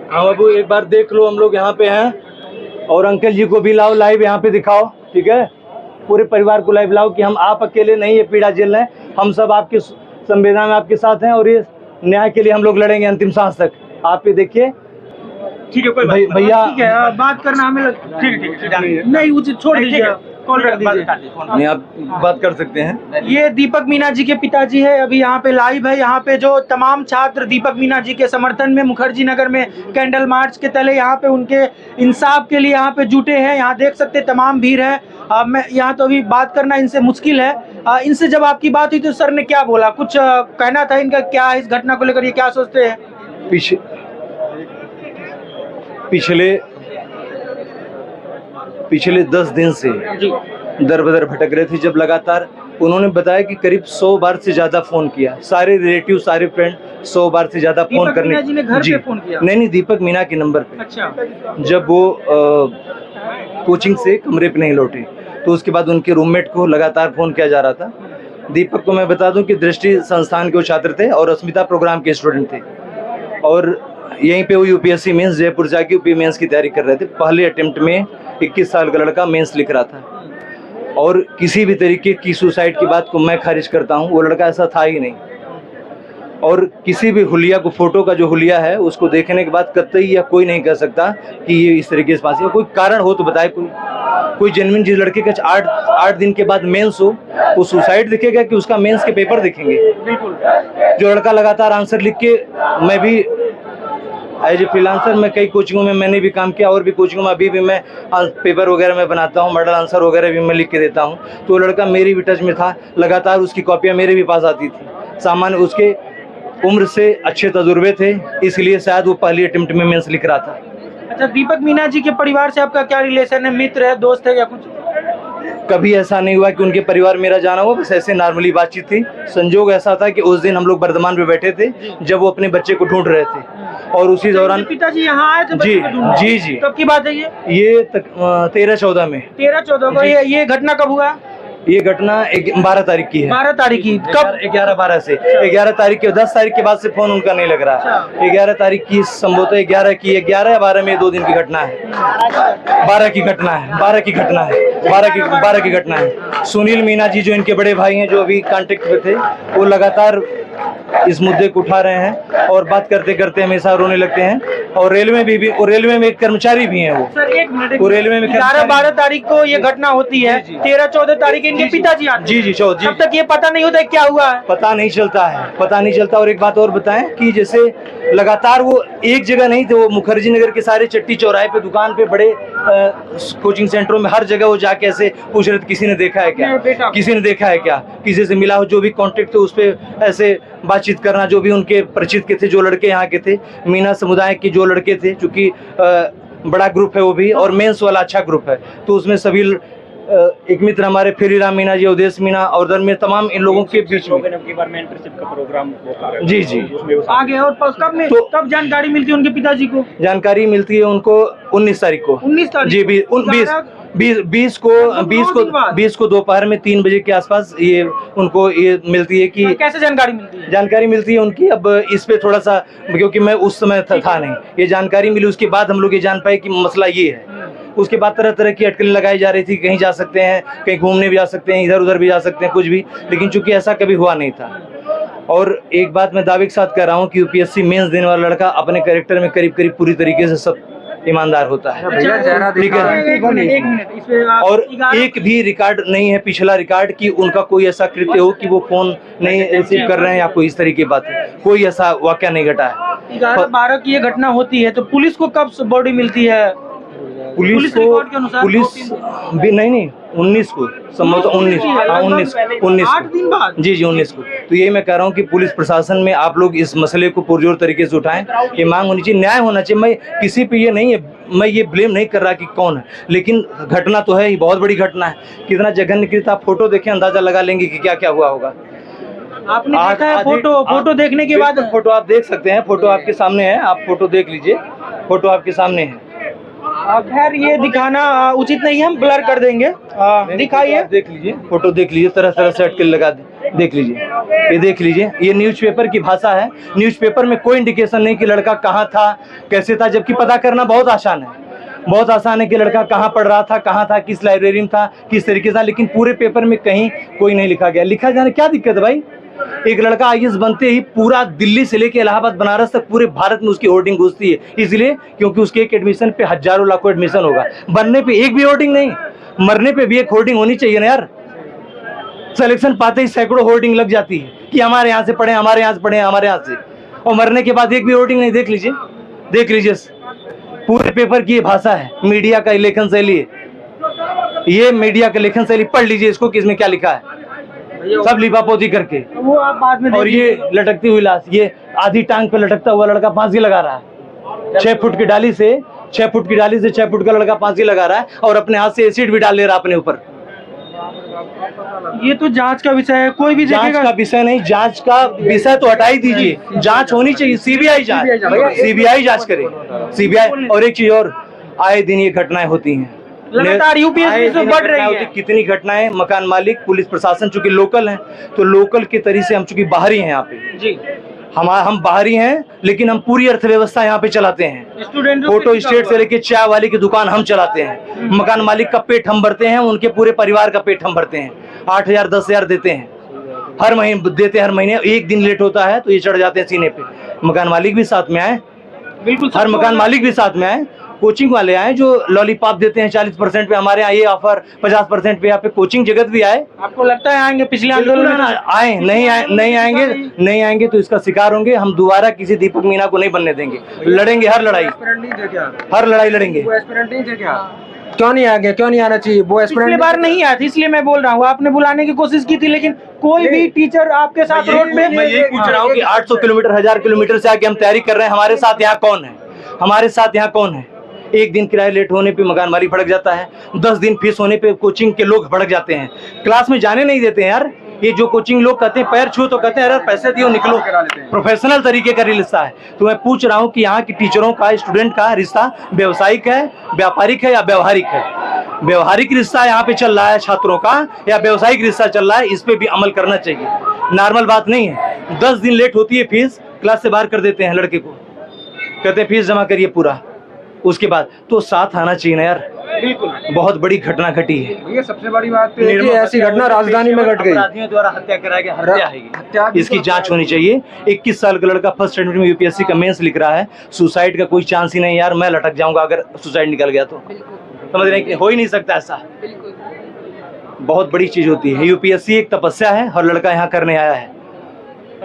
हाँ बाबू, एक बार देख लो, हम लोग यहाँ पे हैं और अंकल जी को भी लाओ, लाइव यहाँ पे दिखाओ, ठीक है। पूरे परिवार को लाइव लाओ कि हम आप अकेले नहीं ये पीड़ा झेल रहे हैं, हम सब आपकी संवेदना में आपके साथ हैं और ये न्याय के लिए हम लोग लड़ेंगे अंतिम सांस तक। आप ये देखिए, ठीक है, कोई भैया ठीक है, बात करना हमें ठीक है, नहीं उचित छोड़ दीजिए, कॉल रख दीजिए, नहीं आप बात कर सकते हैं। ये दीपक मीना जी के पिताजी है, अभी यहाँ पे लाइव है। यहाँ पे जो तमाम छात्र दीपक मीना जी के समर्थन में मुखर्जी नगर में कैंडल मार्च के तले यहाँ पे उनके इंसाफ के लिए यहाँ पे जुटे हैं। यहाँ देख सकते तमाम भीड़ है। मैं यहाँ तो अभी बात करना इनसे मुश्किल है। इनसे जब आपकी बात हुई तो सर ने क्या बोला, कुछ कहना था इनका, क्या इस घटना को लेकर ये क्या सोचते हैं? पिछले 10 दिन से दर बदर भटक रहे थे। जब लगातार उन्होंने बताया कि करीब 100 बार से ज्यादा फोन किया, सारे रिलेटिव सारे फ्रेंड 100 बार से ज्यादा फोन करने। जी ने घर पे फोन किया? नहीं, दीपक मीना के नंबर पे। अच्छा। जब वो कोचिंग से कमरे पे नहीं लौटे तो उसके बाद उनके रूममेट को लगातार फोन किया जा रहा था। दीपक को मैं बता दूं कि दृष्टि संस्थान के वो छात्र थे और अस्मिता प्रोग्राम के स्टूडेंट थे और यहीं पे वो यूपीएससी मेंस जयपुर जाके यूपी मेंस की तैयारी कर रहे थे। पहले अटेम्प्ट में 21 साल का लड़का मेंस लिख रहा था और किसी भी तरीके की सुसाइड की बात को मैं खारिज करता हूं। वो लड़का ऐसा था ही नहीं और किसी भी हुलिया को, फोटो का जो हुलिया है उसको देखने के बाद कतई या कोई नहीं कह सकता कि ये इस तरीके से फांसी है। कोई कारण हो तो बताए, कोई जेन्युइन। जिस लड़के का 8 दिन के बाद मेंस हो, वो सुसाइड दिखेगा कि उसका मेंस के पेपर दिखेंगे? जो लड़का लगातार आंसर लिख के, मैं भी एज ए फ्रीलांसर मैं कई कोचिंगों में मैंने भी काम किया और भी कोचिंगों में अभी भी मैं पेपर वगैरह में बनाता हूँ, मॉडल आंसर वगैरह भी मैं लिख के देता हूँ। तो वो लड़का मेरी भी टच में था, लगातार उसकी कॉपियाँ मेरे भी पास आती थी। सामान्य उसके उम्र से अच्छे तजुर्बे थे, इसलिए शायद वो पहली अटेम्प्ट में मेंस लिख रहा था। अच्छा, दीपक मीना जी के परिवार से आपका क्या रिलेशन है? मित्र है, दोस्त है या कुछ? कभी ऐसा नहीं हुआ कि उनके परिवार मेरा जाना हुआ, बस ऐसे नॉर्मली बातचीत थी। संजोग ऐसा था कि उस दिन हम लोग बर्धमान पे बैठे थे जब वो अपने बच्चे को ढूंढ रहे थे और उसी दौरान पिताजी यहाँ आए थे? जी। कब की बात है ये 13-14 में। 13-14 को ये घटना कब हुआ? ये घटना 12 तारीख की है। 12 तारीख की कब? 11-12 से 11 तारीख के 10 तारीख के बाद से फोन उनका नहीं लग रहा। 11 तारीख की संभवतः 11 या 12 में 2 दिन की घटना है। 12 की घटना है। सुनील मीना जी जो इनके बड़े भाई हैं, जो अभी कांटेक्ट में थे, वो लगातार इस मुद्दे को उठा रहे हैं और बात करते करते हमेशा रोने लगते हैं। और रेलवे में एक कर्मचारी भी हैं वो। सर एक मिनट, वो रेलवे में 11-12 तारीख को ये घटना होती है, 13-14 तारीख इनके पिताजी आते हैं। जी। तब तक ये पता नहीं होता है क्या हुआ है? पता नहीं चलता। और एक बात और बताएं कि जैसे लगातार वो एक जगह नहीं थे, वो मुखर्जी नगर के सारे चट्टी चौराहे पे, दुकान पे, बड़े कोचिंग सेंटरों में, हर जगह वो जाके ऐसे पूछ रहे थे किसी ने देखा है क्या, किसी से मिला हो। जो भी कॉन्टेक्ट थे उस पर ऐसे बातचीत करना, जो भी उनके परिचित के थे, जो लड़के यहाँ के थे, मीना समुदाय के जो लड़के थे, चूंकि बड़ा ग्रुप है वो भी और मेंस वाला अच्छा ग्रुप है, तो उसमें सभी एक मित्र हमारे फेरीराम मीना जी, उदेश मीना और दर में तमाम इन लोगों के बीच में मेंटरशिप का प्रोग्राम जी आगे। और कब जानकारी मिलती है उनके पिताजी को? जानकारी मिलती है उनको 19 तारीख को। 19 तारीख जी, 20 को दोपहर में 3 बजे के आसपास ये उनको ये मिलती है कि कैसे जानकारी मिलती है? जानकारी मिलती है उनकी। अब इस पे थोड़ा सा, क्योंकि मैं उस समय था नहीं, ये जानकारी मिली उसके बाद हम लोग ये जान पाए कि मसला ये है। उसके बाद तरह तरह की अटकलें लगाई जा रही थी, कहीं जा सकते हैं, कहीं घूमने भी जा सकते हैं, इधर उधर भी जा सकते हैं, कुछ भी, लेकिन चूंकि ऐसा कभी हुआ नहीं था। और एक बात मैं दावे के साथ कह रहा हूँ कि यूपीएससी मेंस देने वाला लड़का अपने कैरेक्टर में करीब पूरी तरीके से सब ईमानदार होता है, ठीक है। और एक भी रिकॉर्ड नहीं है, पिछला रिकॉर्ड कि उनका कोई ऐसा कृत्य हो कि वो फोन नहीं रिसीव कर रहे हैं या कोई इस तरीके की बात है, कोई ऐसा वाकया नहीं घटा है। 11-12 की ये घटना होती है तो पुलिस को कब बॉडी मिलती है? पुलिस भी नहीं 19 को संभवतः 19 8 दिन बाद। जी 19 को। तो यही मैं कह रहा हूँ कि पुलिस प्रशासन में आप लोग इस मसले को पुरजोर तरीके से उठाएं। ये मांग होनी चाहिए, न्याय होना चाहिए। मैं किसी पे ये नहीं है, मैं ये ब्लेम नहीं कर रहा कि कौन है, लेकिन घटना तो है ही, बहुत बड़ी घटना है। कितना जघन्य कृत्य, आप फोटो देखें अंदाजा लगा लेंगे कि क्या क्या हुआ होगा। आपने देखा है फोटो देखने के बाद? फोटो आप देख सकते हैं, फोटो आपके सामने है, आप फोटो देख लीजिए, फोटो आपके सामने है। खैर ये दिखाना उचित नहीं है, हम ब्लर कर देंगे। दिखाइए, देख लीजिए, फोटो देख लीजिए, तरह तरह से अटकल लगा देख लीजिए, ये देख लीजिए, ये न्यूज़पेपर की भाषा है। न्यूज़पेपर में कोई इंडिकेशन नहीं कि लड़का कहाँ था, कैसे था, जबकि पता करना बहुत आसान है। बहुत आसान है कि लड़का कहाँ पढ़ रहा था, कहाँ था, किस लाइब्रेरी में था, किस तरीके से था, लेकिन पूरे पेपर में कहीं कोई नहीं लिखा गया। लिखा जाने क्या दिक्कत है भाई? एक लड़का आईएएस बनते ही पूरा दिल्ली से लेके इलाहाबाद बनारस तक पूरे भारत में उसकी होर्डिंग घुसती है, इसलिए क्योंकि उसके एक एडमिशन पे हजारों लाखों एडमिशन होगा। बनने पे एक भी होर्डिंग नहीं, मरने पे भी एक होर्डिंग होनी चाहिए ना यार। सिलेक्शन पाते ही सैकड़ों होर्डिंग लग जाती है कि हमारे यहाँ से पढ़े, हमारे यहाँ से पढ़े, हमारे यहाँ से, और मरने के बाद एक भी होर्डिंग नहीं। देख लीजिए, देख लीजिए, पूरे पेपर की ये भाषा है, मीडिया का लेखन शैली है, ये मीडिया का लेखन शैली। पढ़ लीजिए इसको कि इसमें क्या लिखा है, सब लिपापोती करके। वो आप बाद में और ये लटकती हुई लाश, ये आधी टांग पे लटकता हुआ लड़का फांसी लगा रहा है। 6 फुट की डाली से 6 फुट की डाली से 6 फुट का लड़का फांसी लगा रहा है और अपने हाथ से एसिड भी डाल ले रहा है अपने ऊपर। ये तो जांच का विषय है, कोई भी जांच का विषय नहीं, जांच का विषय तो हटा ही दीजिए, जांच होनी चाहिए, सीबीआई जांच, सीबीआई जांच करे, सीबीआई। और एक चीज और, आए दिन ये घटनाएं होती हैं, लगातार यूपीएससी से बढ़ रही है। कितनी घटनाएं, मकान मालिक, पुलिस प्रशासन, चूंकि लोकल हैं तो लोकल के तरीके से हम चूंकि बाहरी हैं यहाँ पे जी, हम बाहरी हैं, लेकिन हम पूरी अर्थव्यवस्था यहाँ पे चलाते हैं। फोटो स्टेट से लेके चाय वाले की दुकान हम चलाते हैं, मकान मालिक का पेट हम भरते हैं, उनके पूरे परिवार का पेट हम भरते हैं। 8,000 10,000 देते हैं हर महीने, देते हैं हर महीने। एक दिन लेट होता है तो ये चढ़ जाते हैं सीने पे। मकान मालिक भी साथ में आए, बिल्कुल, हर मकान मालिक भी साथ में आए। कोचिंग वाले आए जो लॉलीपॉप देते हैं 40% पे, हमारे यहाँ ये ऑफर 50% पे। यहाँ पे कोचिंग जगत भी आए। आपको लगता है आएंगे? पिछले आंदोलन में आए, नहीं आएंगे तो इसका शिकार होंगे। हम दोबारा किसी दीपक मीना को नहीं बनने देंगे, लड़ेंगे हर लड़ाई, हर लड़ाई लड़ेंगे। क्यों नहीं आ गया, क्यों नहीं आना चाहिए? वो पिछली बार नहीं आया था, इसलिए मैं बोल रहा हूँ। आपने बुलाने की कोशिश की थी, लेकिन कोई भी टीचर आपके साथ रोड पे। मैं यही पूछ रहा हूँ कि 800 किलोमीटर 1000 किलोमीटर से आके हम तैयारी कर रहे हैं, हमारे साथ यहाँ कौन है? हमारे साथ यहाँ कौन है? एक दिन किराया लेट होने पे मकान मालिक भड़क जाता है, 10 दिन फीस होने पे कोचिंग के लोग भड़क जाते हैं, क्लास में जाने नहीं देते हैं यार। ये जो कोचिंग लोग कहते हैं पैर छू तो कहते हैं अरे पैसे दियो निकलो, प्रोफेशनल तरीके का रिश्ता है। तो मैं पूछ रहा हूँ कि यहाँ की टीचरों का, स्टूडेंट का रिश्ता व्यावसायिक है, व्यापारिक है या व्यवहारिक है? व्यवहारिक रिश्ता यहाँ पे चल रहा है छात्रों का या व्यावसायिक रिश्ता चल रहा है? इस पे भी अमल करना चाहिए, नॉर्मल बात नहीं है। 10 दिन लेट होती है फीस, क्लास से बाहर कर देते हैं लड़के को, कहते हैं फीस जमा करिए पूरा। उसके बाद तो साथ आना चाहिए ना यार। बिल्कुल, बहुत बड़ी घटना घटी है। ये सबसे बड़ी बात तो है कि ऐसी घटना राजधानी में घट गई, अपराधियों द्वारा हत्या कराया गया, हत्या है ये। इसकी जांच होनी चाहिए। 21 साल का लड़का फर्स्ट अटेम्प्ट में यूपीएससी का मेंस लिख रहा है, सुसाइड का कोई चांस ही नहीं यार। मैं लटक जाऊंगा अगर सुसाइड निकल गया तो, समझ रहे हैं? हो ही नहीं सकता ऐसा। बहुत बड़ी चीज होती है। यूपीएससी एक तपस्या है और लड़का यहाँ करने आया है।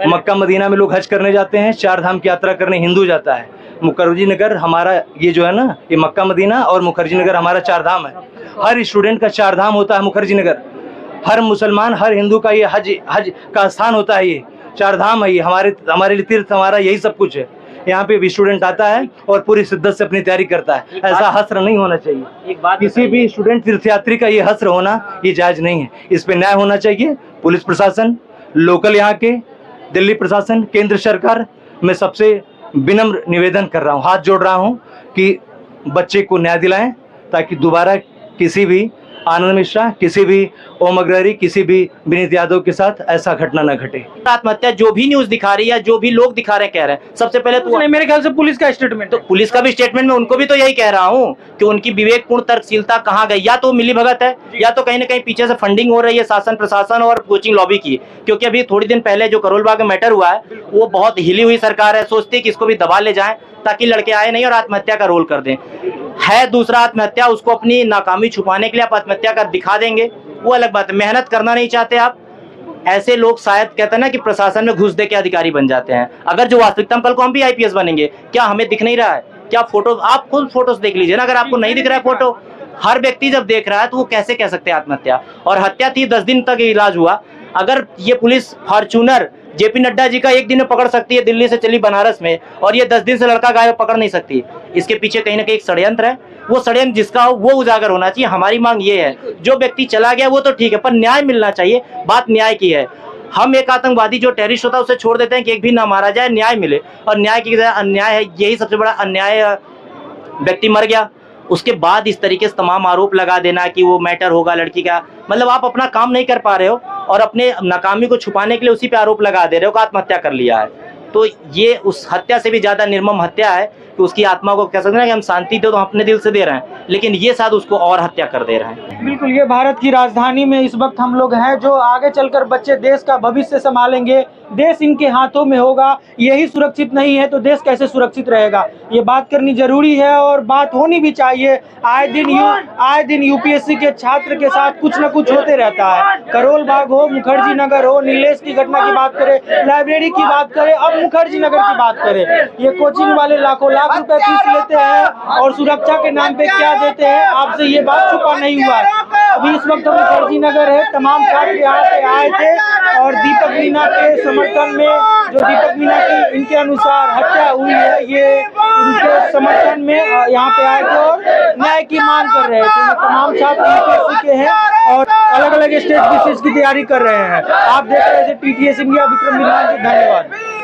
मक्का मदीना में लोग हज करने जाते हैं, 4 धाम की यात्रा करने हिंदू जाता है। मुखर्जी नगर हमारा ये जो है ना, ये मक्का मदीना और मुखर्जी नगर हमारा 4 धाम है। हर स्टूडेंट का 4 धाम होता है मुखर्जी नगर। हर मुसलमान, हर हिंदू का ये हज का स्थान होता है। ये 4 धाम है, ये हमारे लिए तीर्थ, हमारा यही सब कुछ है। यहाँ पे भी स्टूडेंट आता है और पूरी शिद्दत से अपनी तैयारी करता है। ऐसा हस्र नहीं होना चाहिए। किसी भी स्टूडेंट तीर्थयात्री का ये हस्र होना ये जायज नहीं है। इस पे न्याय होना चाहिए। पुलिस प्रशासन, लोकल यहाँ के, दिल्ली प्रशासन, केंद्र सरकार, मैं सबसे विनम्र निवेदन कर रहा हूँ, हाथ जोड़ रहा हूँ कि बच्चे को न्याय दिलाएं, ताकि दोबारा किसी भी आनंद मिश्रा, किसी भी ओम अग्रवाल, किसी भी विनीत यादव के साथ ऐसा घटना न घटे। आत्महत्या जो भी न्यूज दिखा रही है, जो भी लोग दिखा रहे हैं, कह रहे हैं, सबसे पहले तो मेरे ख्याल से पुलिस का स्टेटमेंट, तो पुलिस का भी स्टेटमेंट में उनको भी तो यही कह रहा हूँ कि उनकी विवेकपूर्ण तर्कशीलता कहाँ गई। या तो मिली भगत है, या तो कहीं ना कहीं पीछे से फंडिंग हो रही है शासन प्रशासन और कोचिंग लॉबी की। क्योंकि अभी थोड़ी दिन पहले जो करोल बाग में मैटर हुआ है, वो बहुत हिली हुई सरकार है, सोचती है कि इसको भी दबा ले जाए ताकि लड़के आए नहीं और आत्महत्या का रोल कर दें। है दूसरा आत्महत्या, उसको अपनी नाकामी छुपाने के लिए आप आत्महत्या कर दिखा देंगे, वो अलग बात है। मेहनत करना नहीं चाहते आप, ऐसे लोग शायद कहते हैं ना कि प्रशासन में घुस दे के अधिकारी बन जाते हैं। अगर जो वास्तविकता में कल को हम भी आईपीएस बनेंगे, क्या हमें दिख नहीं रहा है? क्या फोटो, आप खुद फोटोज देख लीजिए ना, अगर आपको नहीं दिख रहा है फोटो, हर व्यक्ति जब देख रहा है तो वो कैसे कह सकते हैं आत्महत्या? और हत्या थी, 10 दिन तक इलाज हुआ। अगर ये police Fortuner JP Nadda ji का 1 दिन में पकड़ सकती है, दिल्ली से चली बनारस में, और ये 10 दिन से लड़का गायब पकड़ नहीं सकती, इसके पीछे कहीं ना कहीं एक षड्यंत्र है। वो षड्यंत्र जिसका हो वो उजागर होना चाहिए। हमारी मांग ये है, जो व्यक्ति चला गया वो तो ठीक है, पर न्याय मिलना चाहिए। बात न्याय की है। हम एक आतंकवादी जो टेररिस्ट होता है उसे छोड़ देते हैं कि एक भी ना मारा जाए, न्याय मिले। और न्याय की जगह अन्याय है, यही सबसे बड़ा अन्याय। व्यक्ति मर गया, उसके बाद इस तरीके से तमाम आरोप लगा देना कि वो मैटर होगा लड़की का, मतलब आप अपना काम नहीं कर पा रहे हो और अपने नाकामी को छुपाने के लिए उसी पे आरोप लगा दे रहे हो कि आत्महत्या कर लिया है। तो ये उस हत्या से भी ज़्यादा निर्मम हत्या है कि उसकी आत्मा को कह सकते हैं कि हम शांति तो अपने दिल से दे रहे हैं, लेकिन ये साथ उसको और हत्या कर दे रहे हैं। बिल्कुल, ये भारत की राजधानी में इस वक्त हम लोग हैं, जो आगे चलकर बच्चे देश का भविष्य संभालेंगे, देश इनके हाथों में होगा, यही सुरक्षित नहीं है तो देश कैसे सुरक्षित रहेगा, ये बात करनी जरूरी है और बात होनी भी चाहिए। आए दिन यूपीएससी के छात्र के साथ कुछ न कुछ होते रहता है, करोल बाग हो, मुखर्जी नगर हो, नीलेश की घटना की बात करें, लाइब्रेरी की बात करें, अब मुखर्जी नगर की बात करें। ये कोचिंग वाले लाखों लाख रुपए फीस लेते हैं और सुरक्षा के नाम पे क्या देते हैं, आपसे ये बात छुपा नहीं हुआ है। अभी इस वक्त हम मुखर्जी नगर है, तमाम छात्र यहाँ पे आए थे और दीपक मीना के समर्थन में, जो दीपक मीना की इनके अनुसार हत्या हुई है, ये इनके समर्थन में यहाँ पे आए थे और न्याय की मांग कर रहे थे। ये तमाम छात्र यूपीएससी के हैं और अलग अलग स्टेज विशेष की तैयारी कर रहे हैं। आप देख रहे हैं TTS इंडिया, विक्रम बिरला जी, धन्यवाद।